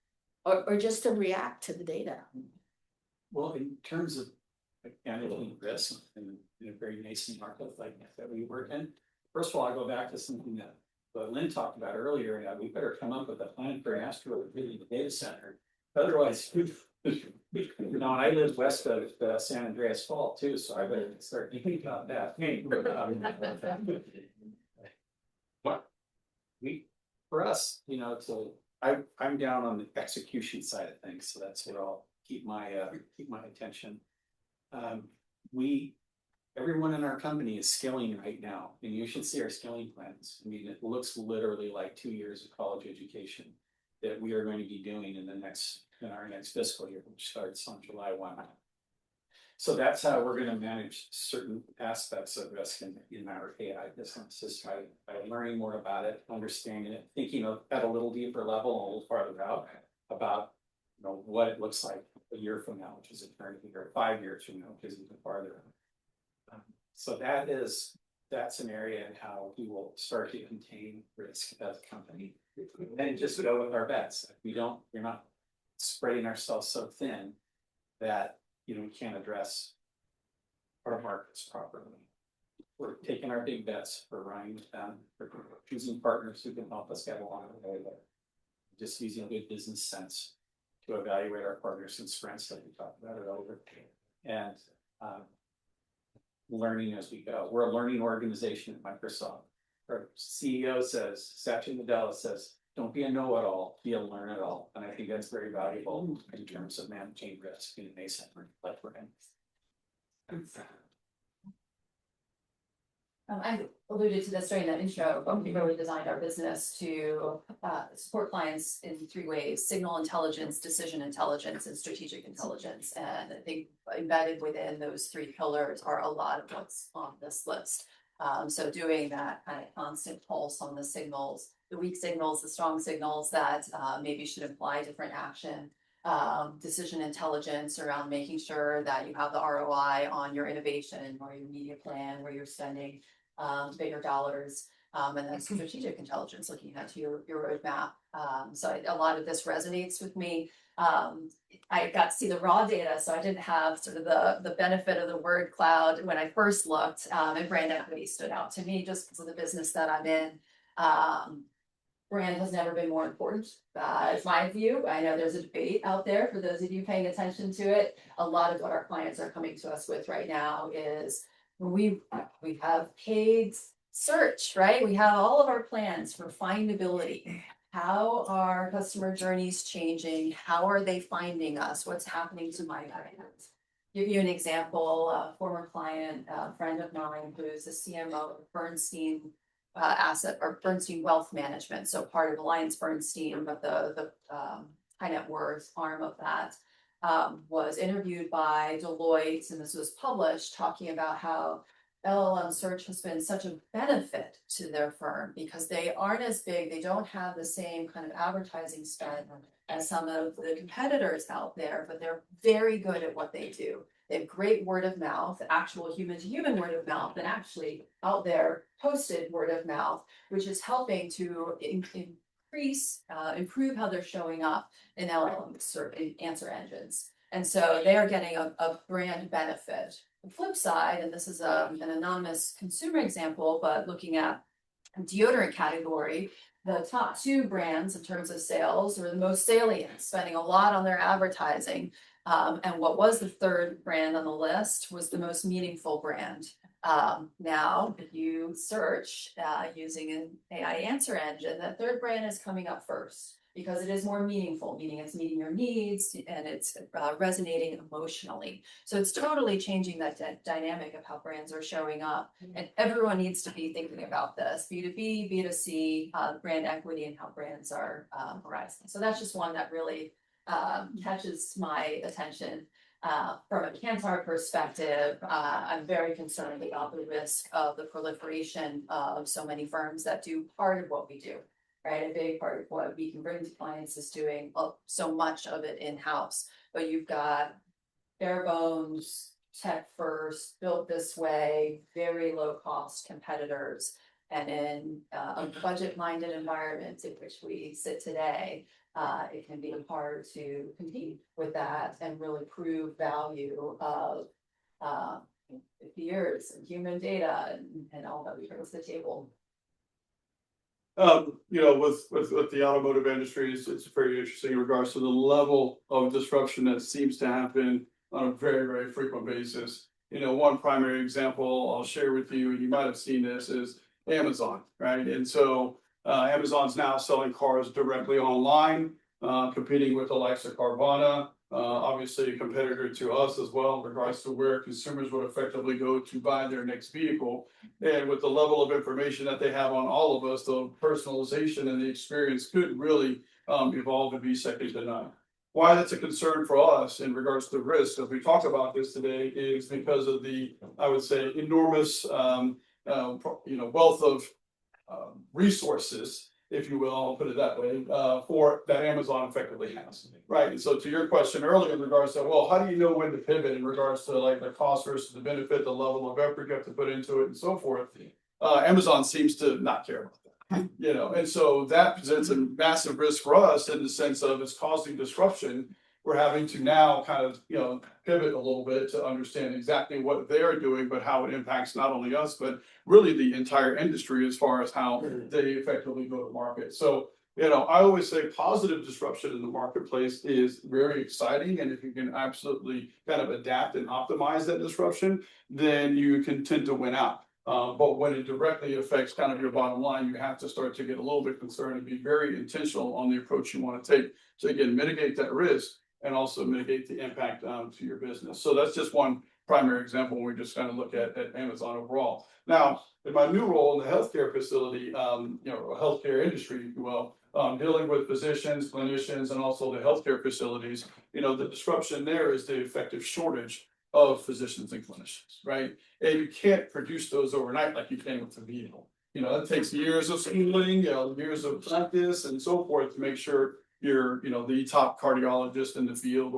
or just to react to the data. Well, in terms of managing risk in a very nascent market like that we work in, first of all, I go back to something that Lynn talked about earlier. We better come up with a plan for an asteroid hitting the data center. Otherwise, I live west of San Andreas Fault too, so I better start thinking about that. For us, I'm down on the execution side of things, so that's where I'll keep my attention. Everyone in our company is skilling right now, and you should see our skilling plans. I mean, it looks literally like 2 years of college education that we are going to be doing in our next fiscal year, which starts on July 1. So that's how we're going to manage certain aspects of risk in our AI business, is by learning more about it, understanding it, thinking at a little deeper level, a little farther out about what it looks like a year from now, which is eternity, or 5 years from now, which is even farther. So that's an area in how we will start to contain risk as a company, and just go with our bets. We're not spreading ourselves so thin that we can't address our markets properly. We're taking our big bets, we're running with them, we're choosing partners who can help us get along the way there. Just using good business sense to evaluate our partners and strengths, like we talked about earlier, and learning as we go. We're a learning organization at Microsoft. Our CEO says, Satya Nadella says, don't be a know-it-all, be a learn-it-all, and I think that's very valuable in terms of managing risk in a nascent like we're in. I alluded to this during the intro, but we really designed our business to support clients in three ways: signal intelligence, decision intelligence, and strategic intelligence. And I think embedded within those three pillars are a lot of what's on this list. So doing that kind of constant pulse on the signals, the weak signals, the strong signals that maybe should imply different action. Decision intelligence around making sure that you have the ROI on your innovation or your media plan where you're spending bigger dollars, and then strategic intelligence, looking at your roadmap. So a lot of this resonates with me. I got to see the raw data, so I didn't have sort of the benefit of the word cloud when I first looked, and brand equity stood out to me just because of the business that I'm in. Brand has never been more important, is my view. I know there's a debate out there for those of you paying attention to it. A lot of what our clients are coming to us with right now is we have paid search, right? We have all of our plans for findability. How are customer journeys changing? How are they finding us? What's happening to my brand? Give you an example, a former client, a friend of mine who's the CMO of Bernstein asset or Bernstein Wealth Management, so part of Alliance Bernstein, but the high net worth arm of that, was interviewed by Deloitte, and this was published, talking about how LLM search has been such a benefit to their firm because they aren't as big, they don't have the same kind of advertising spend as some of the competitors out there, but they're very good at what they do. They have great word of mouth, actual human to human word of mouth, and actually out there posted word of mouth, which is helping to improve how they're showing up in LLM in answer engines. And so they are getting a brand benefit. The flip side, and this is an anonymous consumer example, but looking at deodorant category, the top two brands in terms of sales were the most salient, spending a lot on their advertising. And what was the third brand on the list was the most meaningful brand. Now, if you search using an AI answer engine, that third brand is coming up first because it is more meaningful, meaning it's meeting your needs and it's resonating emotionally. So it's totally changing that dynamic of how brands are showing up. And everyone needs to be thinking about this, B2B, B2C, brand equity and how brands are rising. So that's just one that really catches my attention. From a Kantar perspective, I'm very concerned about the risk of the proliferation of so many firms that do part of what we do, right? A big part of what we can bring to clients is doing so much of it in-house. But you've got bare bones, tech first, built this way, very low cost competitors. And in a budget-minded environment in which we sit today, it can be hard to compete with that and really prove value of years and human data and all that we bring to the table. With the automotive industry, it's very interesting in regards to the level of disruption that seems to happen on a very, very frequent basis. One primary example I'll share with you, and you might have seen this, is Amazon, right? And so Amazon's now selling cars directly online, competing with the likes of Carvana, obviously a competitor to us as well in regards to where consumers would effectively go to buy their next vehicle. And with the level of information that they have on all of us, the personalization and the experience could really evolve and be second to none. Why that's a concern for us in regards to risk, as we talk about this today, is because of the, I would say, enormous wealth of resources, if you will, I'll put it that way, for that Amazon effectively has, right? And so to your question earlier in regards to, well, how do you know when to pivot in regards to like the cost versus the benefit, the level of effort you have to put into it and so forth, Amazon seems to not care about that, and so that presents a massive risk for us in the sense of it's causing disruption. We're having to now kind of, pivot a little bit to understand exactly what they're doing, but how it impacts not only us, but really the entire industry as far as how they effectively go to market. So, I always say positive disruption in the marketplace is very exciting. And if you can absolutely kind of adapt and optimize that disruption, then you can tend to win out. But when it directly affects kind of your bottom line, you have to start to get a little bit concerned and be very intentional on the approach you want to take. So again, mitigate that risk and also mitigate the impact to your business. So that's just one primary example when we just kind of look at Amazon overall. Now, in my new role in the healthcare facility, healthcare industry, if you will, dealing with physicians, clinicians, and also the healthcare facilities, the disruption there is the effective shortage of physicians and clinicians, right? And you can't produce those overnight like you can with a vehicle. It takes years of schooling, years of practice and so forth to make sure you're, the top cardiologist in the field,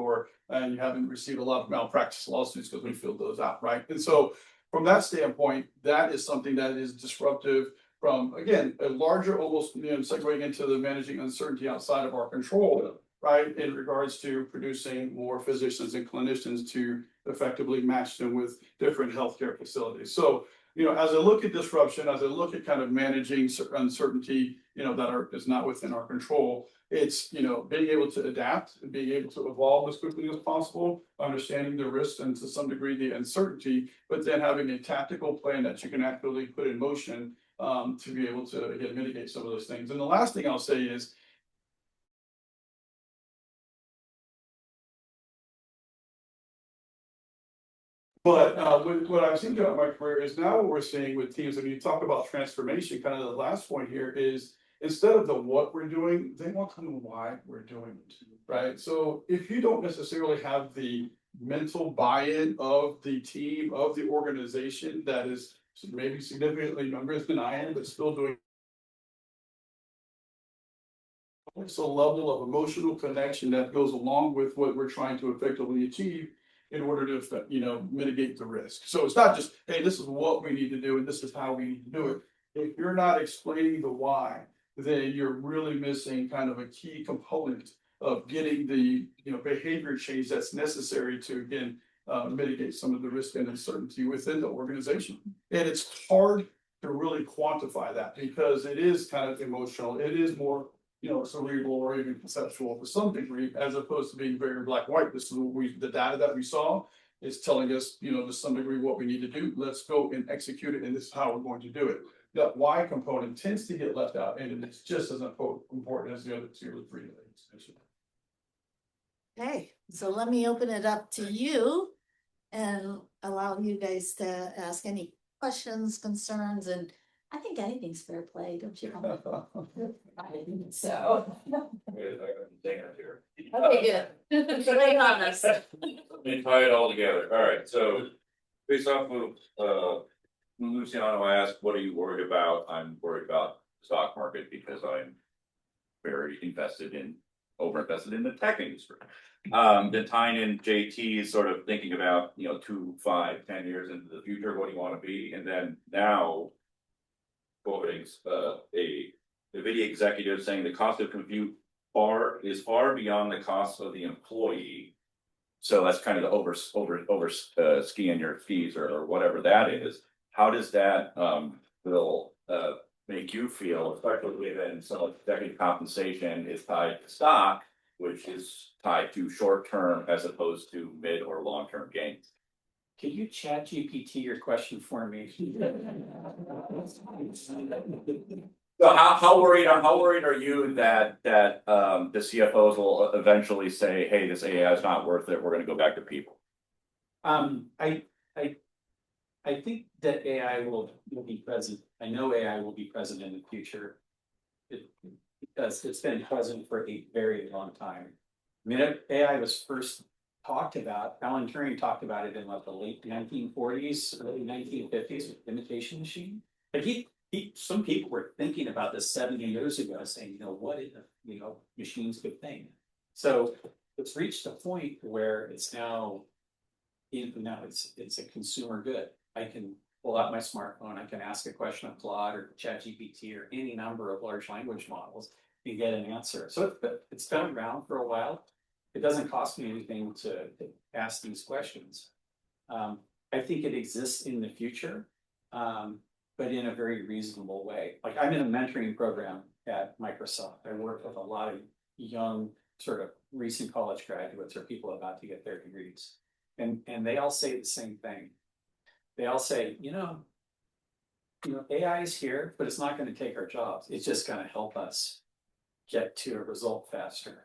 and you haven't received a lot of malpractice lawsuits because we filled those out, right? And so from that standpoint, that is something that is disruptive from, again, a larger, almost, segueing into the managing uncertainty outside of our control, right? In regards to producing more physicians and clinicians to effectively match them with different healthcare facilities. So, as I look at disruption, as I look at kind of managing uncertainty, is not within our control, it's, being able to adapt and being able to evolve as quickly as possible, understanding the risks and to some degree the uncertainty, but then having a tactical plan that you can actually put in motion to be able to, again, mitigate some of those things. And the last thing I'll say is, but what I've seen throughout my career is now what we're seeing with teams, when you talk about transformation, kind of the last point here is, instead of the what we're doing, they want to know why we're doing it, right? So if you don't necessarily have the mental buy-in of the team, of the organization that is maybe significantly younger than I am, but still doing it's a level of emotional connection that goes along with what we're trying to effectively achieve in order to, mitigate the risk. So it's not just, hey, this is what we need to do and this is how we need to do it. If you're not explaining the why, then you're really missing kind of a key component of getting the, behavior change that's necessary to, again, mitigate some of the risk and uncertainty within the organization. And it's hard to really quantify that because it is kind of emotional. It is more, cerebral or even conceptual to some degree, as opposed to being very black and white. This is what the data that we saw is telling us, to some degree what we need to do. Let's go and execute it, and this is how we're going to do it. The why component tends to get left out, and it's just as important as the other two or three. Okay, so let me open it up to you and allow you guys to ask any questions, concerns, and I think anything's fair play, don't you? I think so. Okay, good. Lay on us. Let me tie it all together. All right, so based off of Luciano asked, what are you worried about? I'm worried about the stock market because I'm very over invested in the tech industry. Then tying in JT is sort of thinking about, 2, 5, 10 years into the future, what do you want to be? And then now quoting a NVIDIA executive saying the cost of compute is far beyond the cost of the employee. So that's kind of the skiing your skis or whatever that is. How does that will make you feel, especially when some executive compensation is tied to stock, which is tied to short term as opposed to mid or long term gains? Can you chat GPT your question for me? So how worried are you that the CFOs will eventually say, hey, this AI is not worth it, we're going to go back to people? I think that AI will be present. I know AI will be present in the future. Because it's been present for a very long time. I mean, AI was first talked about, Alan Turing talked about it in the late 1940s, early 1950s with the imitation machine. But some people were thinking about this 70 years ago, saying, what is machines could think. So it's reached a point where it's now, it's a consumer good. I can pull out my smartphone, I can ask a question of Claude or ChatGPT or any number of large language models and get an answer. So it's been around for a while. It doesn't cost me anything to ask these questions. I think it exists in the future, but in a very reasonable way. Like I'm in a mentoring program at Microsoft. I work with a lot of young, sort of recent college graduates or people about to get their degrees. And they all say the same thing. They all say, you know, AI is here, but it's not gonna take our jobs. It's just gonna help us get to a result faster.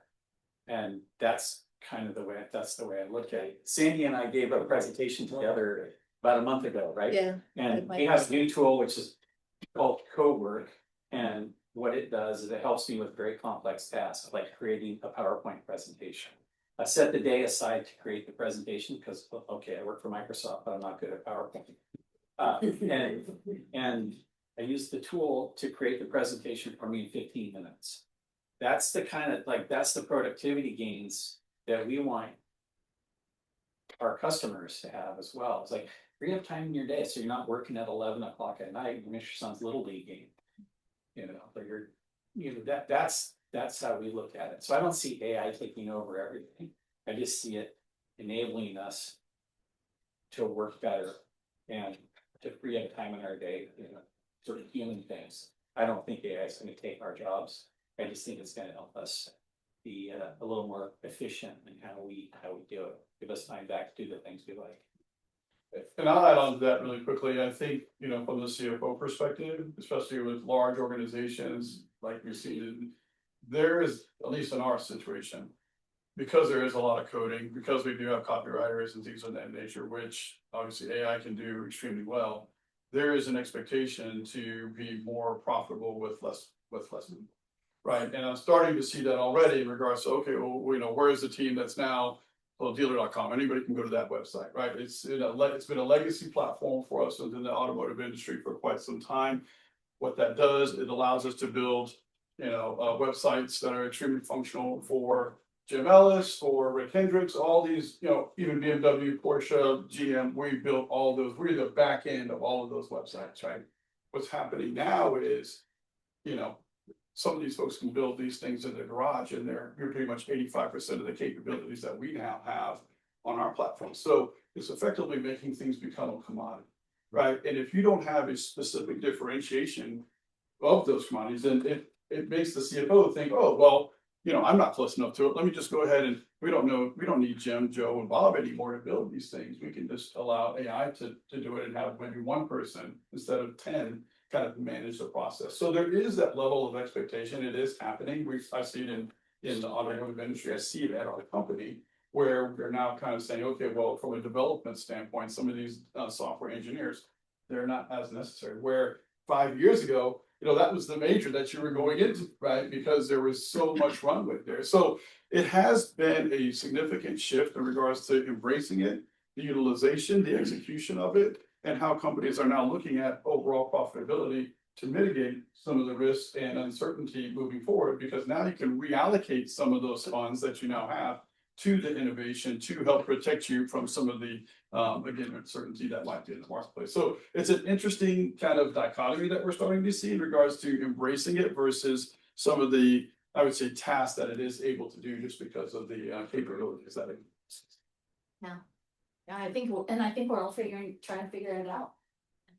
And that's kind of the way I look at it. Sandy and I gave a presentation together about a month ago, right? Yeah. And we have a new tool which is called Cowork. And what it does is it helps me with very complex tasks, like creating a PowerPoint presentation. I set the day aside to create the presentation because, okay, I work for Microsoft, but I'm not good at PowerPoint. And I use the tool to create the presentation for me in 15 minutes. That's the kind of that's the productivity gains that we want our customers to have as well. It's like free up time in your day so you're not working at 11 o'clock at night and miss your son's little league game. You know, but that's how we look at it. So I don't see AI taking over everything. I just see it enabling us to work better and to free up time in our day, you know, sort of human things. I don't think AI is going to take our jobs. I just think it's going to help us be a little more efficient in how we do it. Give us time back to do the things we like. And I'll add on to that really quickly. I think, you know, from the CFO perspective, especially with large organizations like we've seen, there is, at least in our situation, because there is a lot of coding, because we do have copywriters and things of that nature, which obviously AI can do extremely well, there is an expectation to be more profitable with less people. Right, and I'm starting to see that already in regards to, okay, well, you know, where is the team that's now, well, dealer.com, anybody can go to that website, right? It's been a legacy platform for us within the automotive industry for quite some time. What that does, it allows us to build, you know, websites that are extremely functional for Jim Ellis, for Rick Hendricks, all these, you know, even BMW, Porsche, GM, we built all those, we're the back end of all of those websites, right? What's happening now is, you know, some of these folks can build these things in their garage and they're pretty much 85% of the capabilities that we now have on our platform. So it's effectively making things become a commodity, right? And if you don't have a specific differentiation of those commodities, then it makes the CFO think, oh, well, you know, I'm not close enough to it. Let me just go ahead and we don't need Jim, Joe, and Bob anymore to build these things. We can just allow AI to do it and have maybe one person instead of 10 kind of manage the process. So there is that level of expectation. It is happening. I see it in the automotive industry. I see it at our company where we're now kind of saying, okay, well, from a development standpoint, some of these software engineers, they're not as necessary. Where 5 years ago, you know, that was the major that you were going into, right? Because there was so much runway there. So it has been a significant shift in regards to embracing it, the utilization, the execution of it, and how companies are now looking at overall profitability to mitigate some of the risks and uncertainty moving forward, because now you can reallocate some of those funds that you now have to the innovation to help protect you from some of the, again, uncertainty that might be in the marketplace. So it's an interesting kind of dichotomy that we're starting to see in regards to embracing it versus some of the, I would say, tasks that it is able to do just because of the capabilities that it. Yeah, I think we're all trying to figure it out.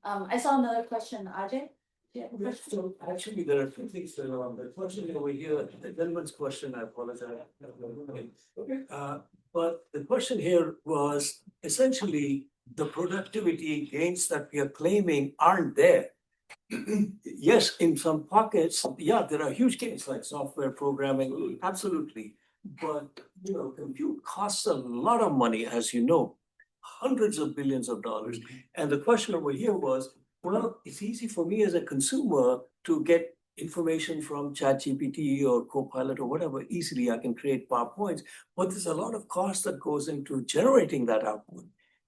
I saw another question, Ajay. Yeah. So actually, there are two things that are on the question over here, the gentleman's question, I apologize. Okay. But the question here was essentially the productivity gains that we are claiming aren't there. Yes, in some pockets, yeah, there are huge gains like software programming, absolutely. But you know, compute costs a lot of money, as you know, hundreds of billions of dollars. And the question over here was, well, it's easy for me as a consumer to get information from ChatGPT or Copilot or whatever easily. I can create PowerPoints, but there's a lot of cost that goes into generating that output.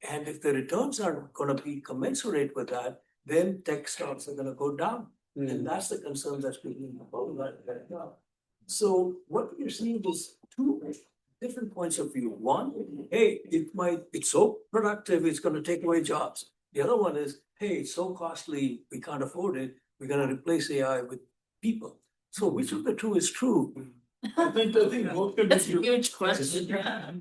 And if the returns aren't going to be commensurate with that, then tech stocks are going to go down. And that's the concern that's being about right now. So what we're seeing is two different points of view. One, hey, it's so productive, it's going to take away jobs. The other one is, hey, it's so costly, we can't afford it. We're going to replace AI with people. So which of the two is true? I think both could be That's a true. huge question. I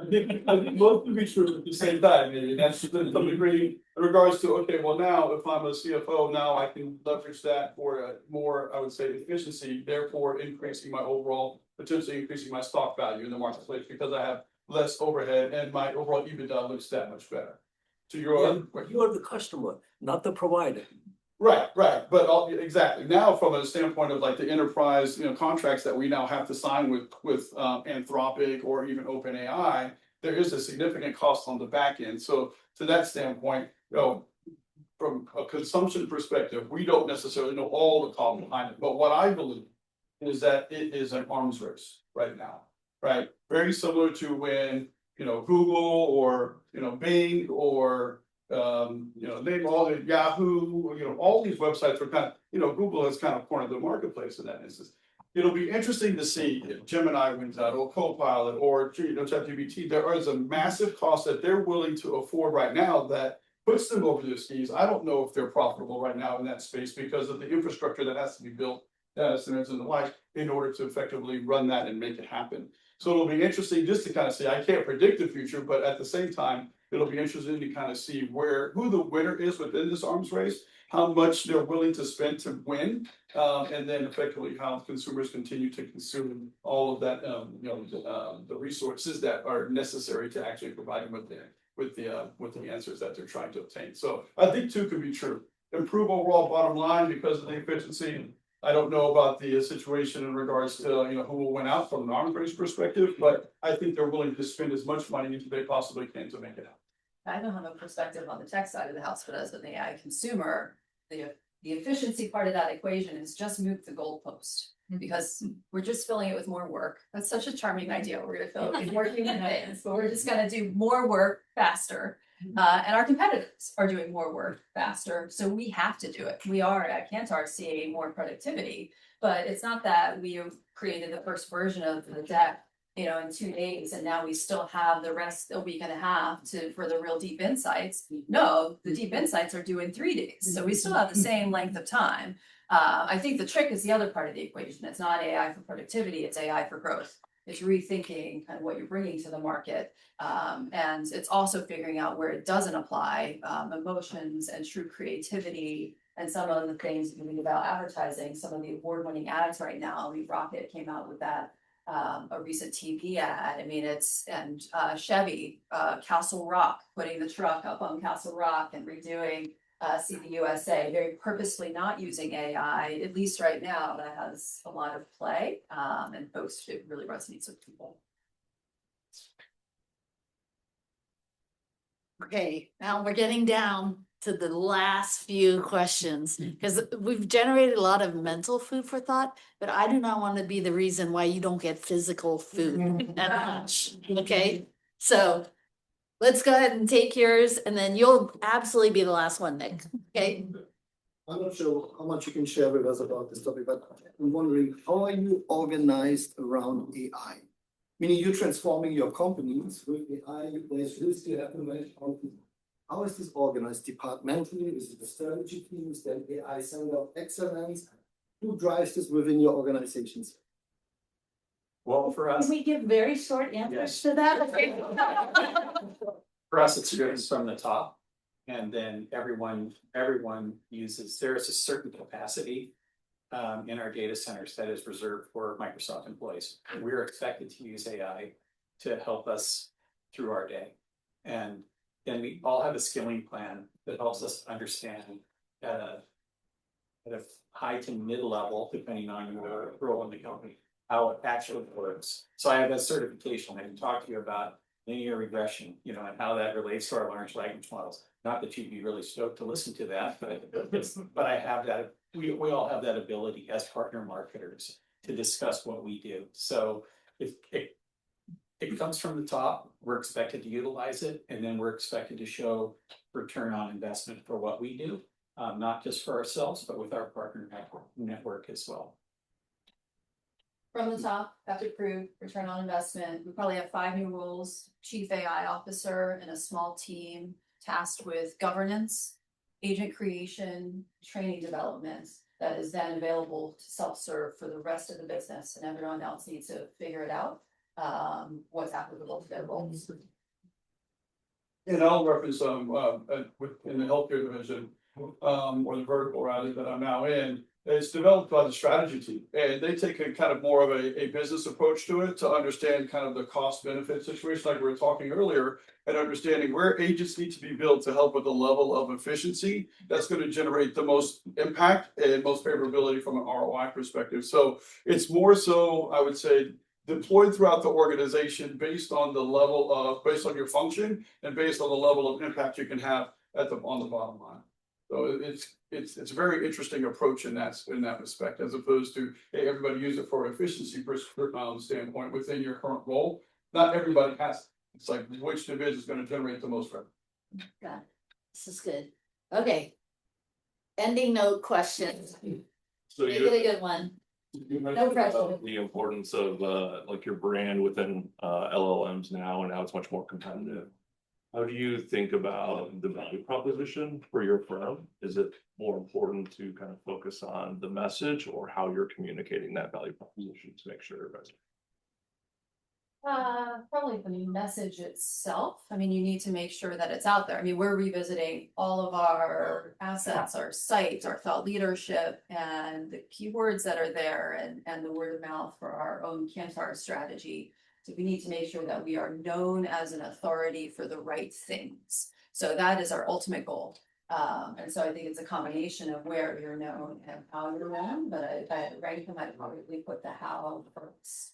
think both could be true at the same time. Maybe that's to some degree in regards to, okay, well, now if I'm a CFO, now I can leverage that for a more, I would say, efficiency, therefore increasing my overall, potentially increasing my stock value in the marketplace because I have less overhead and my overall EBITDA looks that much better. to your. You are the customer, not the provider. Right, but exactly, now from a standpoint of like the enterprise, contracts that we now have to sign with Anthropic or even OpenAI, there is a significant cost on the back end, so to that standpoint, from a consumption perspective, we don't necessarily know all the cost behind it, but what I believe is that it is an arms race right now, right? Very similar to when, Google or, Bing or name all the Yahoo, all these websites were kind of, Google has kind of cornered the marketplace in that instance. It'll be interesting to see if Gemini wins out or Copilot or ChatGPT. There is a massive cost that they're willing to afford right now that puts them over their skis. I don't know if they're profitable right now in that space because of the infrastructure that has to be built, data centers and the like, in order to effectively run that and make it happen. So it'll be interesting just to kind of see, I can't predict the future, but at the same time, it'll be interesting to kind of see who the winner is within this arms race, how much they're willing to spend to win, and then effectively how consumers continue to consume all of that, the resources that are necessary to actually provide them with the answers that they're trying to obtain. So I think two could be true. Improve overall bottom line because of the efficiency. I don't know about the situation in regards to, who will win out from an arms race perspective, but I think they're willing to spend as much money as they possibly can to make it happen. I don't have a perspective on the tech side of the house, but as an AI consumer, the efficiency part of that equation is just move the goalpost. Because we're just filling it with more work. That's such a charming idea. We're gonna fill it with more human beings, but we're just gonna do more work faster. And our competitors are doing more work faster, so we have to do it. We are at Kantar seeing more productivity, but it's not that we have created the first version of the deck, in 2 days, and now we still have the rest a week and a half for the real deep insights. No, the deep insights are due in 3 days, so we still have the same length of time. I think the trick is the other part of the equation. It's not AI for productivity, it's AI for growth. It's rethinking kind of what you're bringing to the market. And it's also figuring out where it doesn't apply, emotions and true creativity and some of the things you think about advertising, some of the award-winning ads right now. I mean, Rocket came out with that, a recent TV ad. I mean, and Chevy, Castle Rock, putting the truck up on Castle Rock and redoing see the USA, very purposefully not using AI, at least right now, that has a lot of play, and folks, it really resonates with people. Okay, now we're getting down to the last few questions, because we've generated a lot of mental food for thought, but I do not want to be the reason why you don't get physical food at lunch, okay? So let's go ahead and take yours, and then you'll absolutely be the last one, Nick, okay? I'm not sure how much you can share with us about this topic, but I'm wondering, how are you organized around AI? Meaning you're transforming your companies with AI, there's risk you have to manage. How is this organized departmentally? Is it a strategy team? Is there AI center of excellence? Who drives this within your organizations? Well, for us. Can we give very short answers to that? Okay. For us, it's driven from the top, and then everyone uses. There is a certain capacity in our data centers that is reserved for Microsoft employees. We're expected to use AI to help us through our day, and then we all have a skilling plan that helps us understand at a high to mid level, depending on your role in the company, how it actually works. So I have a certification. I can talk to you about linear regression, and how that relates to our large language models. Not that you'd be really stoked to listen to that, but I have that. We all have that ability as partner marketers to discuss what we do. So it comes from the top. We're expected to utilize it, and then we're expected to show return on investment for what we do, not just for ourselves, but with our partner network as well. From the top, have to prove return on investment. We probably have 5 new roles: chief AI officer and a small team tasked with governance, agent creation, training development that is then available to self-serve for the rest of the business, and everyone else needs to figure it out, what's applicable to their roles. And I'll reference in the healthcare division, or the vertical rather that I'm now in, It's developed by the strategy team, and they take a kind of more of a business approach to it to understand kind of the cost benefit situation, like we were talking earlier, and understanding where agents need to be built to help with the level of efficiency that's going to generate the most impact and most favorability from an ROI perspective. So it's more so, I would say, deployed throughout the organization based on the level of, based on your function and based on the level of impact you can have on the bottom line. So it's a very interesting approach in that respect, as opposed to, hey, everybody use it for efficiency standpoint within your current role. Not everybody has it. It's like which division is going to generate the most revenue. Got it. This is good. Okay. Ending note questions. So Make it a good one. you No mentioned pressure. about the importance of like your brand within LLMs now, and now it's much more competitive. How do you think about the value proposition for your firm? Is it more important to kind of focus on the message or how you're communicating that value proposition to make sure it resonates? Probably the message itself. I mean, you need to make sure that it's out there. I mean, we're revisiting all of our assets, our sites, our thought leadership, and the keywords that are there, and the word of mouth for our own Kantar strategy. So we need to make sure that we are known as an authority for the right things. So that is our ultimate goal. And so I think it's a combination of where you're known and how you're known, but I might probably put the how first.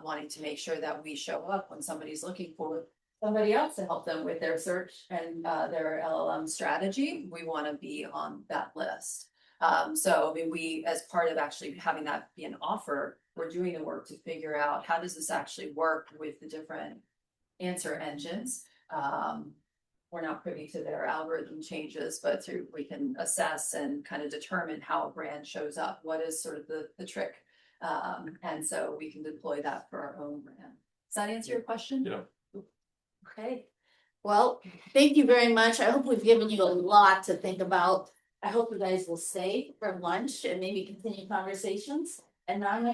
Wanting to make sure that we show up when somebody's looking for somebody else to help them with their search and their LLM strategy. We want to be on that list. So I mean, we, as part of actually having that be an offer, we're doing the work to figure out how does this actually work with the different answer engines. We're not privy to their algorithm changes, but we can assess and kind of determine how a brand shows up. What is sort of the trick? And so we can deploy that for our own brand. Does that answer your question? Yeah. Okay. Well, thank you very much. I hope we've given you a lot to think about. I hope you guys will stay for lunch and maybe continue conversations. And now I'm gonna